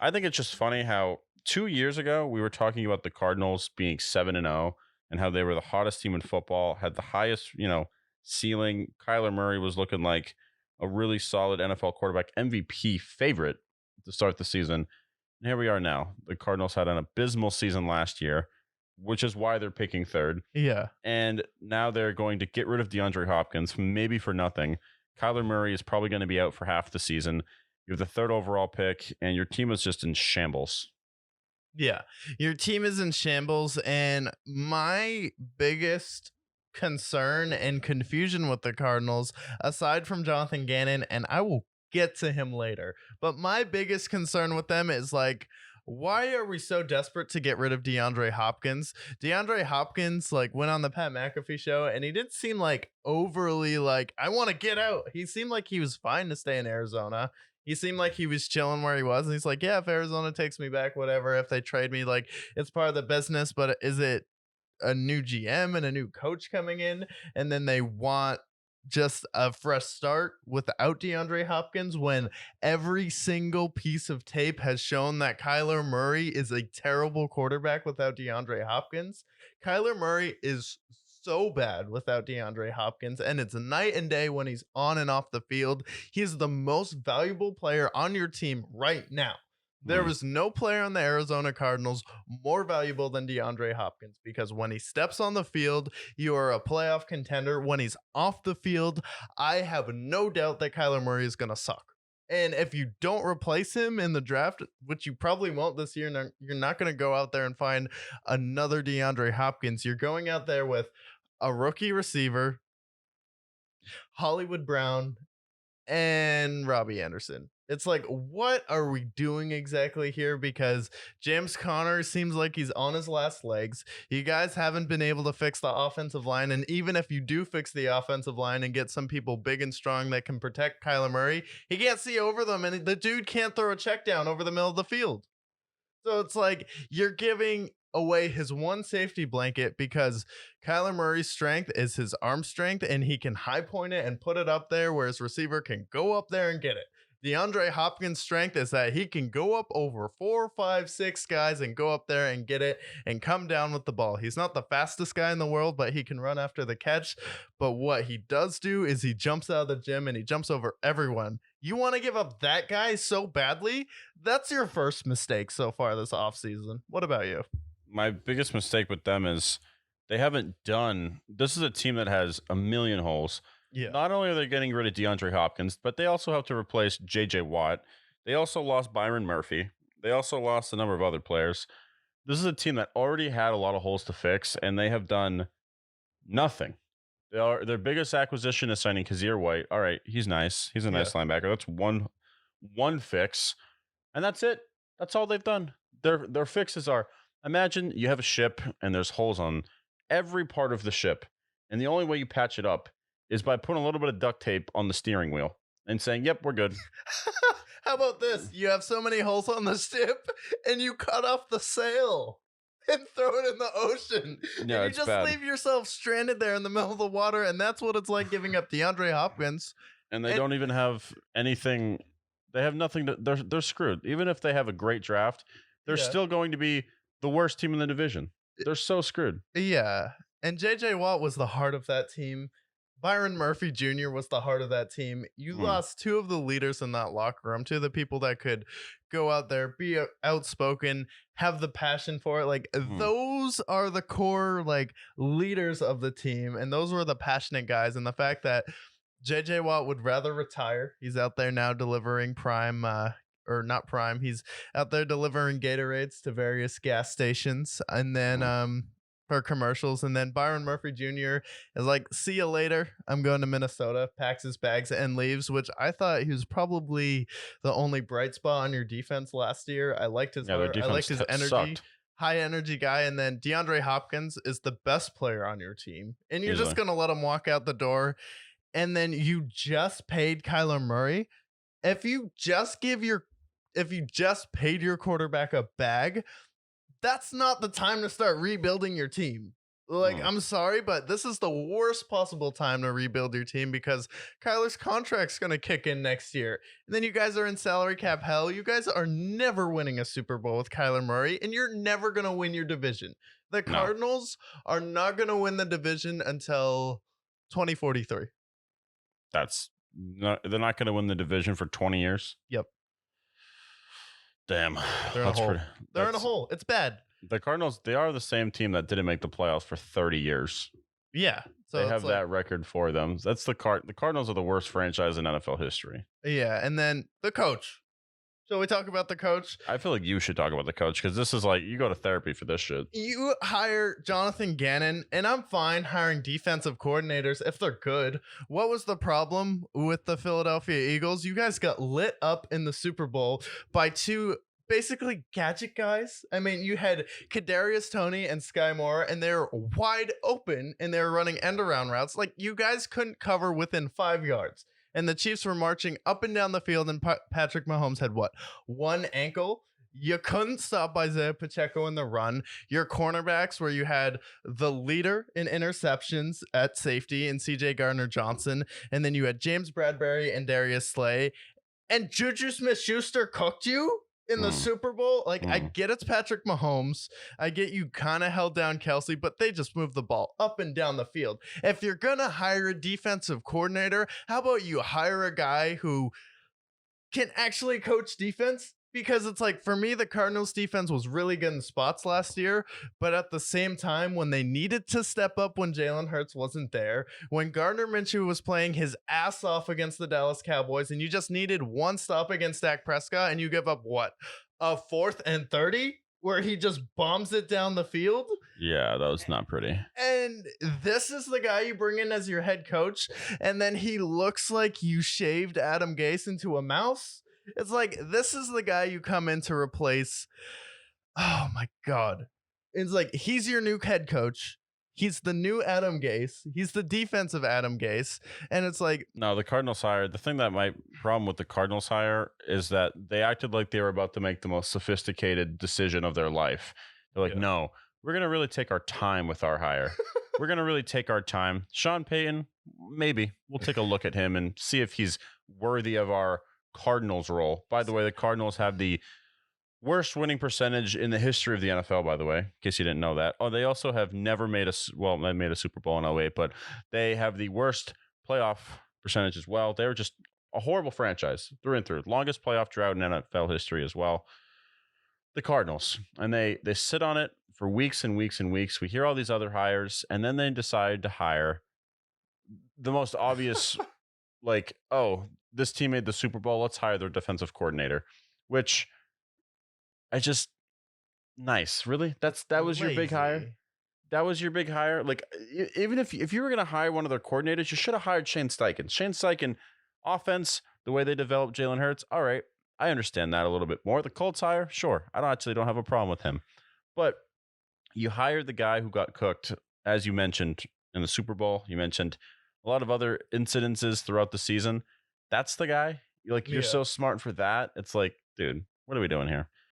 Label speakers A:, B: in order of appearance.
A: I think it's just funny how 2 years ago we were talking about the Cardinals being 7-0 and how they were the hottest team in football, had the highest, ceiling. Kyler Murray was looking like a really solid NFL quarterback, MVP favorite to start the season. And here we are now. The Cardinals had an abysmal season last year, which is why they're picking third.
B: Yeah.
A: And now they're going to get rid of DeAndre Hopkins, maybe for nothing. Kyler Murray is probably going to be out for half the season. You have the third overall pick, and your team is just in shambles.
B: Yeah. Your team is in shambles. And my biggest concern and confusion with the Cardinals, aside from Jonathan Gannon, and I will get to him later, but my biggest concern with them is like, why are we so desperate to get rid of DeAndre Hopkins? DeAndre Hopkins like went on the Pat McAfee show and he didn't seem like overly like, I want to get out. He seemed like he was fine to stay in Arizona. He seemed like he was chilling where he was. And he's like, yeah, if Arizona takes me back, whatever. If they trade me, like it's part of the business, but is it a new GM and a new coach coming in? And then they want just a fresh start without DeAndre Hopkins when every single piece of tape has shown that Kyler Murray is a terrible quarterback without DeAndre Hopkins. Kyler Murray is so bad without DeAndre Hopkins, and it's night and day when he's on and off the field. He's the most valuable player on your team right now. There was no player on the Arizona Cardinals more valuable than DeAndre Hopkins because when he steps on the field, you are a playoff contender. When he's off the field, I have no doubt that Kyler Murray is going to suck. And if you don't replace him in the draft, which you probably won't this year, you're not going to go out there and find another DeAndre Hopkins. You're going out there with a rookie receiver, Hollywood Brown, and Robbie Anderson. It's like, what are we doing exactly here? Because James Conner seems like he's on his last legs. You guys haven't been able to fix the offensive line. And even if you do fix the offensive line and get some people big and strong that can protect Kyler Murray, he can't see over them. And the dude can't throw a check down over the middle of the field. So it's like you're giving away his one safety blanket because Kyler Murray's strength is his arm strength and he can high point it and put it up there where his receiver can go up there and get it. DeAndre Hopkins' strength is that he can go up over 4, 5, 6 guys and go up there and get it and come down with the ball. He's not the fastest guy in the world, but he can run after the catch. But what he does do is he jumps out of the gym and he jumps over everyone. You want to give up that guy so badly? That's your first mistake so far this offseason. What about you?
A: My biggest mistake with them is they haven't done. This is a team that has a million holes.
B: Yeah.
A: Not only are they getting rid of DeAndre Hopkins, but they also have to replace J.J. Watt. They also lost Byron Murphy. They also lost a number of other players. This is a team that already had a lot of holes to fix, and they have done nothing. Their biggest acquisition is signing Kazir White. All right, he's nice. He's a nice linebacker. That's one fix, and that's it. That's all they've done. Their fixes are, imagine you have a ship and there's holes on every part of the ship, and the only way you patch it up is by putting a little bit of duct tape on the steering wheel and saying, yep, we're good.
B: How about this? You have so many holes on the ship and you cut off the sail and throw it in the ocean.
A: Yeah,
B: and you
A: it's
B: just
A: bad.
B: leave yourself stranded there in the middle of the water. And that's what it's like giving up DeAndre Hopkins.
A: And they don't even have anything. They have nothing to, they're screwed. Even if they have a great draft, they're still going to be the worst team in the division. They're so screwed.
B: Yeah. And J.J. Watt was the heart of that team. Byron Murphy Jr. was the heart of that team. You lost two of the leaders in that locker room, two of the people that could go out there, be outspoken, have the passion for it. Like those are the core like leaders of the team. And those were the passionate guys. And the fact that JJ Watt would rather retire. He's out there now delivering prime or not prime. He's out there delivering Gatorades to various gas stations. And then for commercials, and then Byron Murphy Jr. is like, see you later, I'm going to Minnesota, packs his bags and leaves, which I thought he was probably the only bright spot on your defense last year. I liked his heart. I liked his energy.
A: Sucked.
B: High energy guy. And then DeAndre Hopkins is the best player on your team, and you're just gonna let him walk out the door. And then you just paid Kyler Murray. If you just paid your quarterback a bag, that's not the time to start rebuilding your team. Like,
A: Mm,
B: I'm sorry, but this is the worst possible time to rebuild your team because Kyler's contract's going to kick in next year. And then you guys are in salary cap hell. You guys are never winning a Super Bowl with Kyler Murray, and you're never going to win your division. The
A: no,
B: Cardinals are not going to win the division until 2043.
A: that's not, they're not going to win the division for 20 years.
B: Yep.
A: Damn,
B: They're in a
A: that's
B: hole.
A: pretty.
B: They're in a
A: That's
B: hole. It's bad.
A: the Cardinals. They are the same team that didn't make the playoffs for 30 years.
B: Yeah. So
A: They
B: it's
A: have
B: like,
A: that record for them. That's the The Cardinals are the worst franchise in NFL history.
B: yeah. And then the coach. Shall we talk about the coach?
A: I feel like you should talk about the coach because this is like you go to therapy for this shit.
B: You hire Jonathan Gannon, and I'm fine hiring defensive coordinators if they're good. What was the problem with the Philadelphia Eagles? You guys got lit up in the Super Bowl by two basically gadget guys. I mean, you had Kadarius Toney and Sky Moore, and they're wide open and they're running end around routes. Like, you guys couldn't cover within 5 yards. And the Chiefs were marching up and down the field, and Patrick Mahomes had what? One ankle? You couldn't stop Isaiah Pacheco in the run. Your cornerbacks, where you had the leader in interceptions at safety in CJ Gardner Johnson, and then you had James Bradbury and Darius Slay, and Juju Smith Schuster cooked you in the
A: Mm,
B: Super Bowl. Like, I
A: mm.
B: get it's Patrick Mahomes. I get you kind of held down Kelsey, but they just moved the ball up and down the field. If you're going to hire a defensive coordinator, how about you hire a guy who can actually coach defense? Because it's like, for me, the Cardinals defense was really good in spots last year, but at the same time, when they needed to step up when Jalen Hurts wasn't there, when Gardner Minshew was playing his ass off against the Dallas Cowboys, and you just needed one stop against Dak Prescott, and you give up what? A 4th and 30? Where he just bombs it down the field?
A: Yeah, that was not pretty.
B: And this is the guy you bring in as your head coach, and then he looks like you shaved Adam Gase into a mouse. It's like, this is the guy you come in to replace. Oh my God. It's like, he's your new head coach. He's the new Adam Gase. He's the defensive Adam Gase. And it's like,
A: No, the Cardinals hire. The thing that my problem with the Cardinals hire is that they acted like they were about to make the most sophisticated decision of their life. They're like,
B: Yeah.
A: no, we're going to really take our time with our hire. We're going to really take our time. Sean Payton, maybe we'll take a look at him and see if he's worthy of our Cardinals role. By the way, the Cardinals have the worst winning percentage in the history of the NFL, by the way, in case you didn't know that. Oh, they also have never made they made a Super Bowl in 08, but they have the worst playoff percentage as well. They were just a horrible franchise through and through. Longest playoff drought in NFL history as well. The Cardinals. And they sit on it for weeks and weeks and weeks. We hear all these other hires, and then they decide to hire the most obvious, like, oh, this team made the Super Bowl. Let's hire their defensive coordinator, which I just nice. Really? That was your big hire?
B: lazy.
A: That was your big hire? Like, even if you were going to hire one of their coordinators, you should have hired Shane Steichen. Shane Steichen, offense, the way they developed Jalen Hurts, all right, I understand that a little bit more. The Colts hire, sure, I don't have a problem with him. But you hired the guy who got cooked, as you mentioned, in the Super Bowl. You mentioned a lot of other incidences throughout the season. That's the guy? You're
B: Yeah.
A: so smart for that. It's like, dude, what are we doing here?